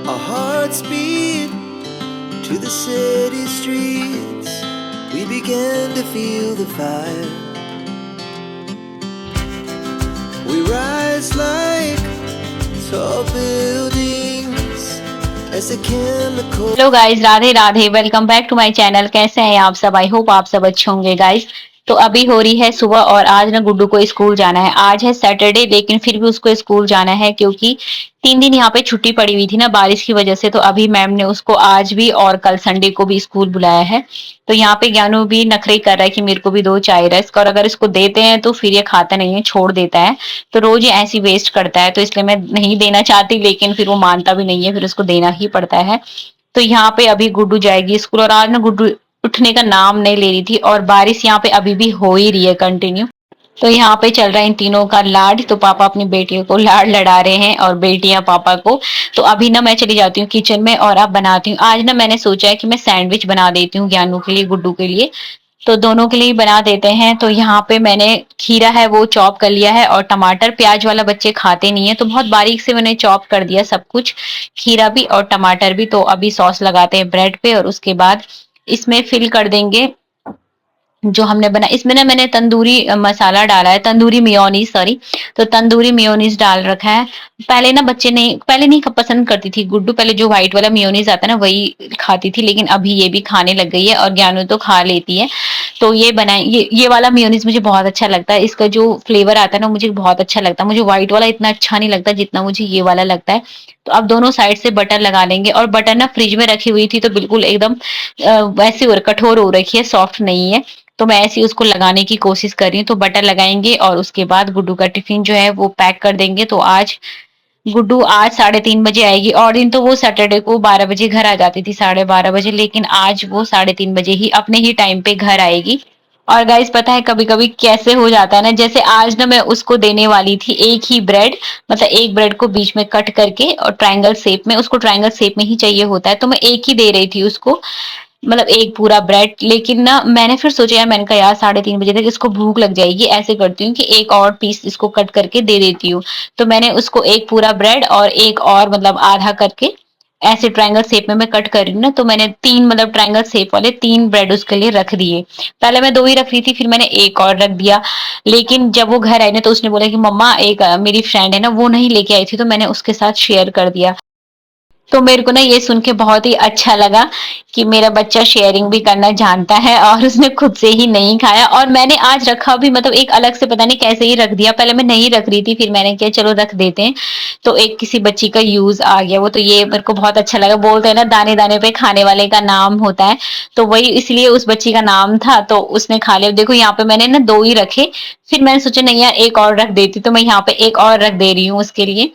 Our hearts beat to the city streets. We began to feel the fire. We rise like tall buildings as the chemical. Hello guys, Radhe Radhe. Welcome back to my channel. कैसे हैं आप सब? I hope आप सब अच्छे होंगे guys. तो अभी हो रही है सुबह और आज ना गुड्डू को स्कूल जाना है। आज है सैटरडे, लेकिन फिर भी उसको स्कूल जाना है क्योंकि 3 दिन यहाँ पे छुट्टी पड़ी हुई थी ना बारिश की वजह से। तो अभी मैम ने उसको आज भी और कल संडे को भी स्कूल बुलाया है। तो यहाँ पे ज्ञानू भी नखरे कर रहा है कि मेरे को भी दो चाय रस्क, और अगर इसको देते हैं तो फिर ये खाता नहीं है, छोड़ देता है। तो रोज ये ऐसी वेस्ट करता है, तो इसलिए मैं नहीं देना चाहती, लेकिन फिर वो मानता भी नहीं है, फिर उसको देना ही पड़ता है। तो यहाँ पे अभी गुड्डू जाएगी स्कूल, और आज ना गुड्डू उठने का नाम नहीं ले रही थी, और बारिश यहाँ पे अभी भी हो ही रही है कंटिन्यू। तो यहाँ पे चल रहा है इन तीनों का लाड। तो पापा अपनी बेटियों को लाड लड़ा रहे हैं और बेटियां पापा को। तो अभी ना मैं चली जाती हूँ किचन में और अब बनाती हूँ। आज ना मैंने सोचा है कि मैं सैंडविच बना देती हूँ ज्ञानू के लिए, गुड्डू के लिए। तो दोनों के लिए बना देते हैं। तो यहाँ पे मैंने खीरा है वो चॉप कर लिया है, और टमाटर, प्याज वाला बच्चे खाते नहीं है तो बहुत बारीक से मैंने चॉप कर दिया सब कुछ, खीरा भी और टमाटर भी। तो अभी सॉस लगाते हैं ब्रेड पे, और उसके बाद इसमें फिल कर देंगे जो हमने बना। इसमें ना मैंने तंदूरी मसाला डाला है, तंदूरी मेयोनीज, सॉरी। तो तंदूरी मेयोनीज डाल रखा है। पहले ना बच्चे नहीं, पहले नहीं पसंद करती थी गुड्डू, पहले जो व्हाइट वाला मेयोनीज आता है ना वही खाती थी, लेकिन अभी ये भी खाने लग गई है, और ज्ञानू तो खा लेती है। तो ये बनाए, ये वाला मेयोनीज मुझे बहुत अच्छा लगता है। इसका जो फ्लेवर आता है ना मुझे बहुत अच्छा लगता है। मुझे व्हाइट वाला इतना अच्छा नहीं लगता जितना मुझे ये वाला लगता है। तो अब दोनों साइड से बटर लगा लेंगे, और बटर ना फ्रिज में रखी हुई थी तो बिल्कुल एकदम वैसे कठोर हो रखी है, सॉफ्ट नहीं है। तो मैं ऐसे ही उसको लगाने की कोशिश कर रही हूँ। तो बटर लगाएंगे और उसके बाद गुड्डू का टिफिन जो है वो पैक कर देंगे। तो आज गुड्डू आज 3:30 बजे आएगी, और दिन तो वो सैटरडे को 12 बजे घर आ जाती थी, 12:30 बजे, लेकिन आज वो 3:30 बजे ही अपने ही टाइम पे घर आएगी। और गाइस पता है कभी कभी कैसे हो जाता है ना, जैसे आज ना मैं उसको देने वाली थी एक ही ब्रेड, मतलब एक ब्रेड को बीच में कट करके और ट्रायंगल शेप में, उसको ट्रायंगल शेप में ही चाहिए होता है, तो मैं एक ही दे रही थी उसको, मतलब एक पूरा ब्रेड। लेकिन ना मैंने फिर सोचा यार, मैंने कहा यार 3:30 बजे तक इसको भूख लग जाएगी, ऐसे करती हूँ कि एक और पीस इसको कट करके दे देती हूँ। तो मैंने उसको एक पूरा ब्रेड और एक और मतलब आधा करके ऐसे ट्रायंगल शेप में मैं कट कर रही हूँ ना, तो मैंने 3 मतलब ट्रायंगल शेप वाले 3 ब्रेड उसके लिए रख दिए। पहले मैं 2 ही रख रही थी, फिर मैंने एक और रख दिया। लेकिन जब वो घर आई ना तो उसने बोला कि मम्मा एक मेरी फ्रेंड है ना वो नहीं लेके आई थी, तो मैंने उसके साथ शेयर कर दिया। तो मेरे को ना ये सुन के बहुत ही अच्छा लगा कि मेरा बच्चा शेयरिंग भी करना जानता है, और उसने खुद से ही नहीं खाया। और मैंने आज रखा भी, मतलब एक अलग से पता नहीं कैसे ही रख दिया। पहले मैं नहीं रख रही थी, फिर मैंने किया चलो रख देते हैं। तो एक किसी बच्ची का यूज आ गया वो, तो ये मेरे को बहुत अच्छा लगा। बोलते हैं ना दाने दाने पे खाने वाले का नाम होता है, तो वही इसलिए उस बच्ची का नाम था, तो उसने खा लिया। देखो यहाँ पे मैंने ना 2 ही रखे, फिर मैंने सोचा नहीं यार एक और रख देती, तो मैं यहाँ पे एक और रख दे रही हूँ उसके लिए।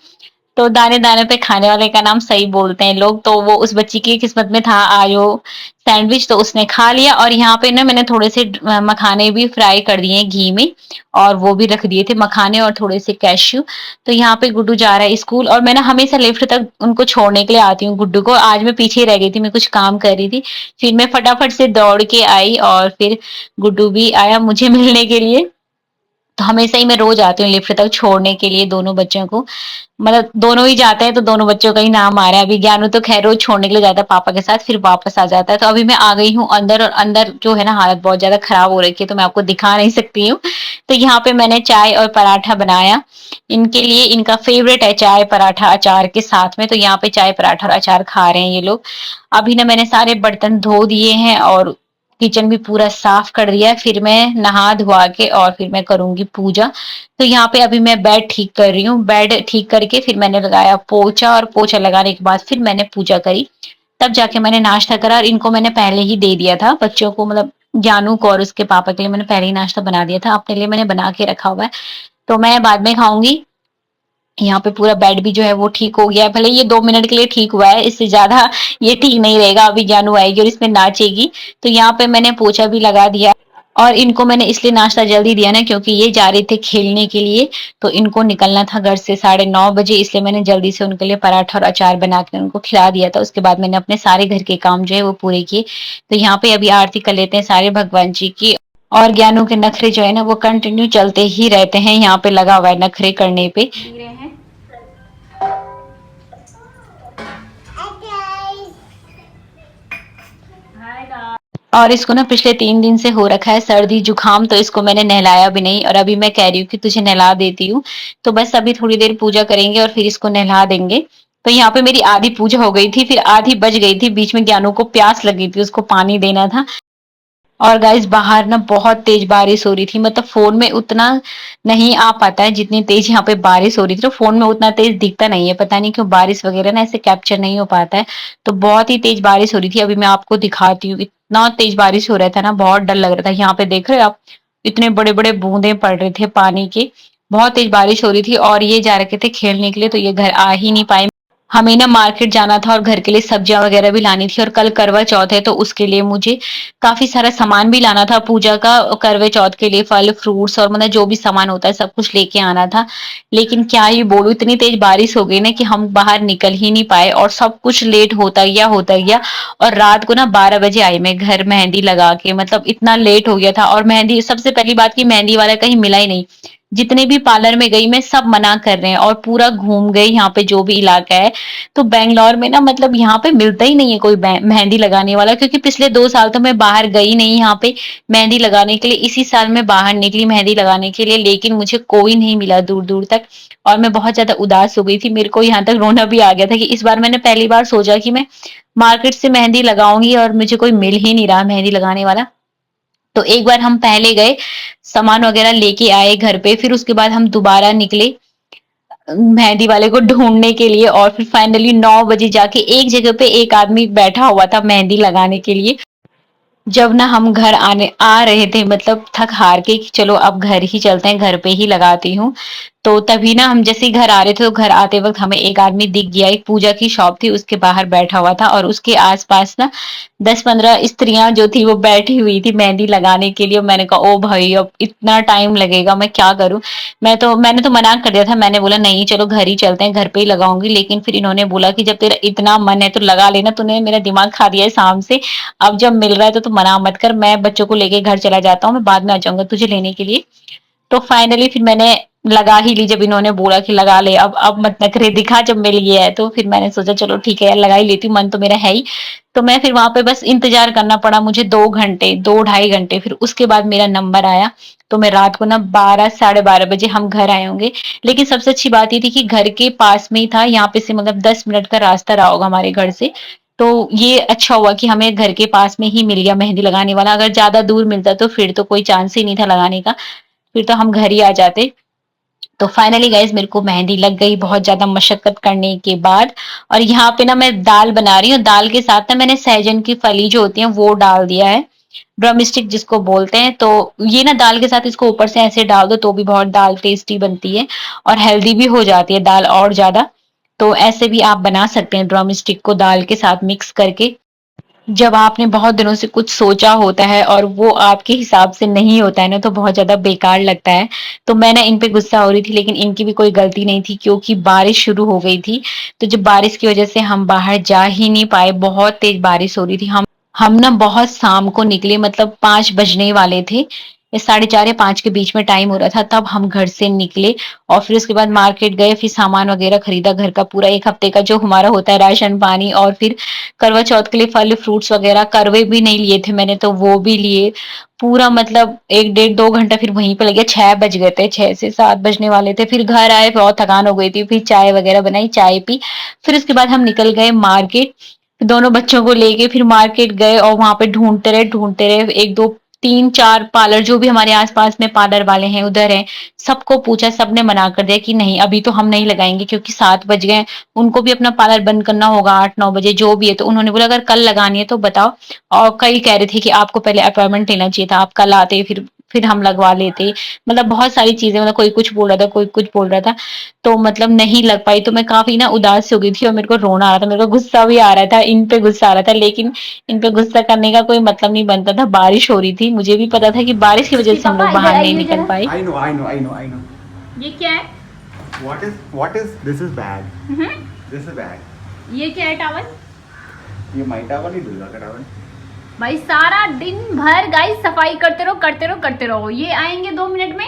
तो दाने दाने पे खाने वाले का नाम सही बोलते हैं लोग। तो वो उस बच्ची की किस्मत में था आयो सैंडविच, तो उसने खा लिया। और यहाँ पे ना मैंने थोड़े से मखाने भी फ्राई कर दिए घी में, और वो भी रख दिए थे मखाने और थोड़े से कैश्यू। तो यहाँ पे गुड्डू जा रहा है स्कूल, और मैं ना हमेशा लिफ्ट तक उनको छोड़ने के लिए आती हूँ गुड्डू को। आज मैं पीछे रह गई थी, मैं कुछ काम कर रही थी, फिर मैं फटाफट से दौड़ के आई, और फिर गुड्डू भी आया मुझे मिलने के लिए। तो हमेशा ही मैं रोज आती हूँ लिफ्ट तक छोड़ने के लिए दोनों बच्चों को, मतलब दोनों ही जाते हैं तो दोनों बच्चों का ही नाम आ रहा है। अभी ज्ञानू तो खैर रोज छोड़ने के लिए जाता है पापा के साथ, फिर वापस आ जाता है। तो अभी मैं आ गई हूँ अंदर, और अंदर जो है ना हालत बहुत ज्यादा खराब हो रखी है, तो मैं आपको दिखा नहीं सकती हूँ। तो यहाँ पे मैंने चाय और पराठा बनाया इनके लिए। इनका फेवरेट है चाय पराठा अचार के साथ में, तो यहाँ पे चाय पराठा और अचार खा रहे हैं ये लोग। अभी ना मैंने सारे बर्तन धो दिए हैं और किचन भी पूरा साफ कर दिया है। फिर मैं नहा धुआ के और फिर मैं करूंगी पूजा। तो यहाँ पे अभी मैं बेड ठीक कर रही हूँ। बेड ठीक करके फिर मैंने लगाया पोछा, और पोछा लगाने के बाद फिर मैंने पूजा करी। तब जाके मैंने नाश्ता करा, और इनको मैंने पहले ही दे दिया था बच्चों को, मतलब जानू को और उसके पापा के लिए मैंने पहले ही नाश्ता बना दिया था। अपने लिए मैंने बना के रखा हुआ है, तो मैं बाद में खाऊंगी। यहाँ पे पूरा बेड भी जो है वो ठीक हो गया है। भले ये 2 मिनट के लिए ठीक हुआ है, इससे ज्यादा ये ठीक नहीं रहेगा। अभी जानू आएगी और इसमें नाचेगी। तो यहाँ पे मैंने पोछा भी लगा दिया, और इनको मैंने इसलिए नाश्ता जल्दी दिया ना क्योंकि ये जा रहे थे खेलने के लिए। तो इनको निकलना था घर से 9:30 बजे, इसलिए मैंने जल्दी से उनके लिए पराठा और अचार बना के उनको खिला दिया था। उसके बाद मैंने अपने सारे घर के काम जो है वो पूरे किए। तो यहाँ पे अभी आरती कर लेते हैं सारे भगवान जी की। और ज्ञानू के नखरे जो है ना वो कंटिन्यू चलते ही रहते हैं, यहाँ पे लगा हुआ है नखरे करने पे। और इसको ना पिछले 3 दिन से हो रखा है सर्दी जुकाम, तो इसको मैंने नहलाया भी नहीं और अभी मैं कह रही हूँ कि तुझे नहला देती हूँ। तो बस अभी थोड़ी देर पूजा करेंगे और फिर इसको नहला देंगे। तो यहाँ पे मेरी आधी पूजा हो गई थी, फिर आधी बच गई थी, बीच में ज्ञानू को प्यास लगी थी, उसको पानी देना था। और गाइस बाहर ना बहुत तेज बारिश हो रही थी, मतलब फोन में उतना नहीं आ पाता है जितनी तेज यहाँ पे बारिश हो रही थी। तो फोन में उतना तेज दिखता नहीं है, पता नहीं क्यों बारिश वगैरह ना ऐसे कैप्चर नहीं हो पाता है। तो बहुत ही तेज बारिश हो रही थी, अभी मैं आपको दिखाती हूँ। इतना तेज बारिश हो रहा था ना, बहुत डर लग रहा था। यहाँ पे देख रहे हो आप, इतने बड़े बड़े बूंदे पड़ रहे थे पानी के। बहुत तेज बारिश हो रही थी और ये जा रखे थे खेलने के लिए, तो ये घर आ ही नहीं पाए। हमें ना मार्केट जाना था और घर के लिए सब्जियां वगैरह भी लानी थी, और कल करवा चौथ है तो उसके लिए मुझे काफी सारा सामान भी लाना था पूजा का। करवे चौथ के लिए फल फ्रूट्स और मतलब जो भी सामान होता है सब कुछ लेके आना था। लेकिन क्या ही बोलूं, इतनी तेज बारिश हो गई ना कि हम बाहर निकल ही नहीं पाए और सब कुछ लेट होता गया। और रात को ना 12 बजे आई मैं घर मेहंदी लगा के, मतलब इतना लेट हो गया था। और मेहंदी, सबसे पहली बात की मेहंदी वाला कहीं मिला ही नहीं। जितने भी पार्लर में गई मैं, सब मना कर रहे हैं और पूरा घूम गई यहाँ पे जो भी इलाका है। तो बैंगलोर में ना मतलब यहाँ पे मिलता ही नहीं है कोई मेहंदी लगाने वाला, क्योंकि पिछले 2 साल तो मैं बाहर गई नहीं यहाँ पे मेहंदी लगाने के लिए। इसी साल मैं बाहर निकली मेहंदी लगाने के लिए, लेकिन मुझे कोई नहीं मिला दूर दूर तक। और मैं बहुत ज्यादा उदास हो गई थी, मेरे को यहाँ तक रोना भी आ गया था कि इस बार मैंने पहली बार सोचा कि मैं मार्केट से मेहंदी लगाऊंगी और मुझे कोई मिल ही नहीं रहा मेहंदी लगाने वाला। तो एक बार हम पहले गए, सामान वगैरह लेके आए घर पे, फिर उसके बाद हम दोबारा निकले मेहंदी वाले को ढूंढने के लिए। और फिर फाइनली 9 बजे जाके एक जगह पे एक आदमी बैठा हुआ था मेहंदी लगाने के लिए। जब ना हम घर आने आ रहे थे, मतलब थक हार के कि चलो अब घर ही चलते हैं, घर पे ही लगाती हूँ। तो तभी ना हम जैसे ही घर आ रहे थे, तो घर आते वक्त हमें एक आदमी दिख गया, एक पूजा की शॉप थी उसके बाहर बैठा हुआ था और उसके आसपास ना 10-15 स्त्रियां जो थी वो बैठी हुई थी मेहंदी लगाने के लिए। और मैंने कहा ओ भाई अब इतना टाइम लगेगा, मैं क्या करूं। मैंने तो मना कर दिया था, मैंने बोला नहीं चलो घर ही चलते हैं, घर पे ही लगाऊंगी। लेकिन फिर इन्होंने बोला कि जब तेरा इतना मन है तो लगा लेना, तूने मेरा दिमाग खा दिया है शाम से। अब जब मिल रहा है तो तू मना मत कर, मैं बच्चों को लेके घर चला जाता हूँ, मैं बाद में आ जाऊंगा तुझे लेने के लिए। तो फाइनली फिर मैंने लगा ही ली, जब इन्होंने बोला कि लगा ले, अब मत नखरे दिखा, जब मिल गया है तो फिर मैंने सोचा चलो ठीक है यार लगा ही लेती हूँ, मन तो मेरा है ही। तो मैं फिर वहां पे बस इंतजार करना पड़ा मुझे 2 घंटे, 2 ढाई घंटे, फिर उसके बाद मेरा नंबर आया। तो मैं रात को ना 12 साढ़े 12 बजे हम घर आए होंगे। लेकिन सबसे अच्छी बात ये थी कि घर के पास में ही था, यहाँ पे से मतलब 10 मिनट का रास्ता रहा होगा हमारे घर से। तो ये अच्छा हुआ कि हमें घर के पास में ही मिल गया मेहंदी लगाने वाला, अगर ज्यादा दूर मिलता तो फिर तो कोई चांस ही नहीं था लगाने का, फिर तो हम घर ही आ जाते। तो फाइनली गाइज मेरे को मेहंदी लग गई बहुत ज्यादा मशक्कत करने के बाद। और यहाँ पे ना मैं दाल बना रही हूँ, दाल के साथ ना मैंने सहजन की फली जो होती है वो डाल दिया है, ड्रम स्टिक जिसको बोलते हैं। तो ये ना दाल के साथ इसको ऊपर से ऐसे डाल दो तो भी बहुत दाल टेस्टी बनती है और हेल्दी भी हो जाती है दाल और ज्यादा। तो ऐसे भी आप बना सकते हैं ड्रम स्टिक को दाल के साथ मिक्स करके। जब आपने बहुत दिनों से कुछ सोचा होता है और वो आपके हिसाब से नहीं होता है ना, तो बहुत ज्यादा बेकार लगता है। तो मैं ना इन पे गुस्सा हो रही थी, लेकिन इनकी भी कोई गलती नहीं थी क्योंकि बारिश शुरू हो गई थी। तो जब बारिश की वजह से हम बाहर जा ही नहीं पाए, बहुत तेज बारिश हो रही थी। हम ना बहुत शाम को निकले, मतलब 5 बजने वाले थे, ये 4:30 या 5 के बीच में टाइम हो रहा था, तब हम घर से निकले। और फिर उसके बाद मार्केट गए, फिर सामान वगैरह खरीदा, घर का पूरा 1 हफ्ते का जो हमारा होता है राशन पानी। और फिर करवा चौथ के लिए फल फ्रूट्स वगैरह, करवे भी नहीं लिए थे मैंने तो वो भी लिए। पूरा मतलब 1 डेढ़ 2 घंटा फिर वहीं पे लगे, 6 बज गए थे, 6 से 7 बजने वाले थे। फिर घर आए, बहुत थकान हो गई थी, फिर चाय वगैरह बनाई, चाय पी। फिर उसके बाद हम निकल गए मार्केट, दोनों बच्चों को लेके फिर मार्केट गए और वहां पे ढूंढते रहे, 1 2 3 4 पार्लर जो भी हमारे आसपास में पार्लर वाले हैं उधर हैं, सबको पूछा, सबने मना कर दिया कि नहीं अभी तो हम नहीं लगाएंगे क्योंकि 7 बज गए। उनको भी अपना पार्लर बंद करना होगा 8 9 बजे जो भी है। तो उन्होंने बोला अगर कल लगानी है तो बताओ। और कई कह रहे थे कि आपको पहले अपॉइंटमेंट लेना चाहिए था, आप कल आते फिर हम लगवा लेते। मतलब बहुत सारी चीजें, मतलब कोई कुछ बोल रहा था, कोई कुछ बोल रहा था। तो मतलब नहीं लग पाई, तो मैं काफी ना उदास हो गई थी और मेरे को रोना आ रहा था, मेरे को गुस्सा भी आ रहा था, इन पे गुस्सा आ रहा था। लेकिन इन पे गुस्सा करने का कोई मतलब नहीं बनता था, बारिश हो रही थी, मुझे भी पता था कि बारिश की वजह से हम लोग बाहर नहीं निकल पाए। I know. ये क्या है? What is this is bag. This is bag. ये क्या है टावल? ये माई टावल नहीं, दुर्गा का टावल। भाई सारा दिन भर गाइस सफाई करते रहो, ये आएंगे 2 मिनट में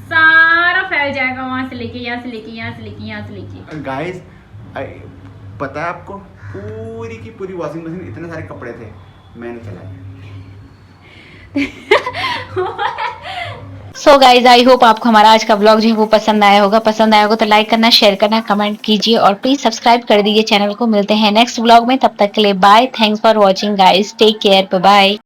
सारा फैल जाएगा, वहां से लेके यहाँ से लेके यहाँ से लेके यहाँ से लेके। गाइस पता है आपको, पूरी की पूरी वॉशिंग मशीन, इतने सारे कपड़े थे मैंने चलाए। सो गाइज आई होप आपको हमारा आज का ब्लॉग जो है वो पसंद आया होगा। पसंद आया होगा तो लाइक करना, शेयर करना, कमेंट कीजिए और प्लीज सब्सक्राइब कर दीजिए चैनल को। मिलते हैं नेक्स्ट ब्लॉग में, तब तक के लिए bye. Thanks for watching guys, take care, bye bye.